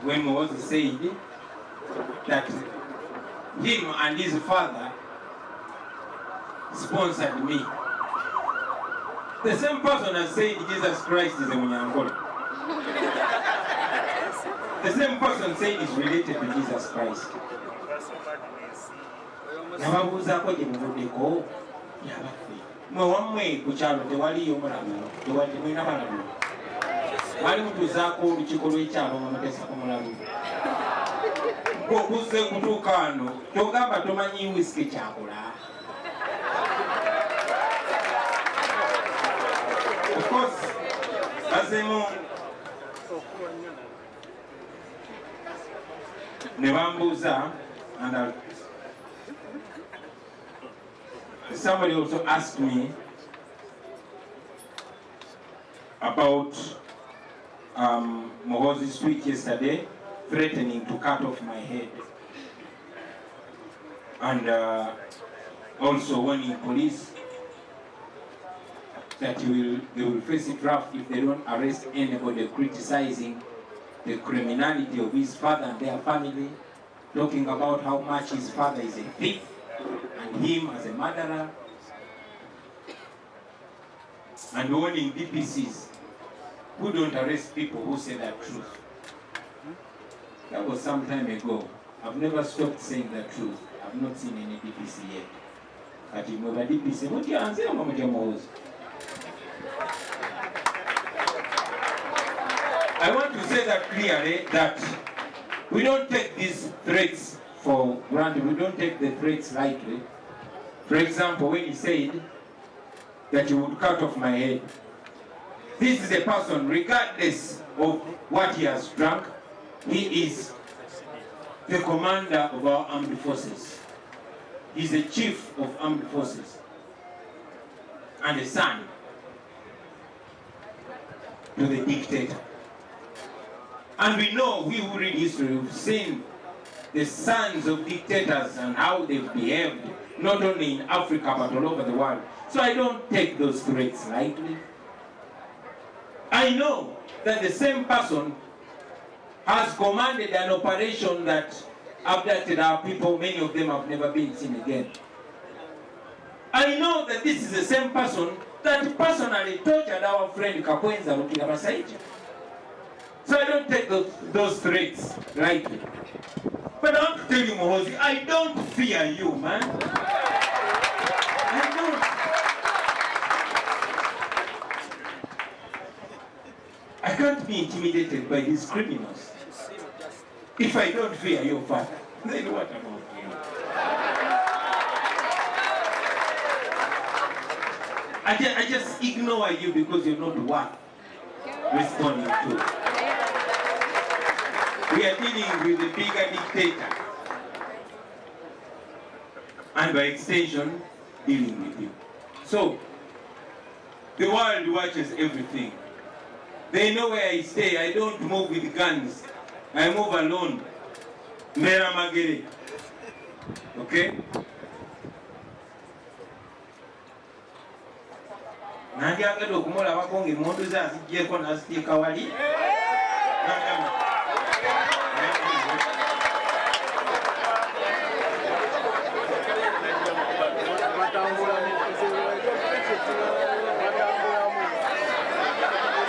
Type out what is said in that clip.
when Muhoozi said that him and his father sponsored me. The same person has said Jesus Christ is a Munyangola. The same person said he's related to Jesus Christ. Nababuuzaako gye muvuddeko yabafe. Mwe wammwe ku kyalo tewaliyo mulamu, temulina balamu. Mwali mutuuzaako olukiiko lw'ekyalo nga muteesako mulamu. Okuzze kutuuka wano togamba tomanyi wisiki kyakola. Of course, bazemu ne bambuuza, and somebody also asked me about Muhoozi's tweet yesterday threatening to cut off my head, and also warning police that they will face it rough if they don't arrest anybody criticizing the criminality of his father and their family, talking about how much his father is a thief and him as a murderer, and warning DPCs who don't arrest people who say the truth. That was some time ago. I've never stopped saying the truth. I've not seen any DPC yet. But if we're DPC, what do you answer? I want to say that clearly, that we don't take these threats for granted. We don't take the threats lightly. For example, when he said that he would cut off my head, this is a person, regardless of what he has drunk, he is the commander of our armed forces. He's the chief of armed forces and a son to the dictator. And we know, we who read history, we've seen the sons of dictators and how they've behaved, not only in Africa but all over the world. So I don't take those threats lightly. I know that the same person has commanded an operation that abducted our people. Many of them have never been seen again. I know that this is the same person that personally tortured our friend Kakwenza Lukirabasaija. So I don't take those threats lightly. But I want to tell you, Muhoozi, I don't fear you, man. I don't. I can't be intimidated by these criminals. If I don't fear your father, then what about you? I just ignore you because you're not worth responding to. We are dealing with a bigger dictator, and by extension, dealing with you. So, the world watches everything. They know where I stay. I don't move with guns. I move alone. Mera magere. Okay? Nandi agado kumula wakongi Muhoozi'S jeko na stika wali.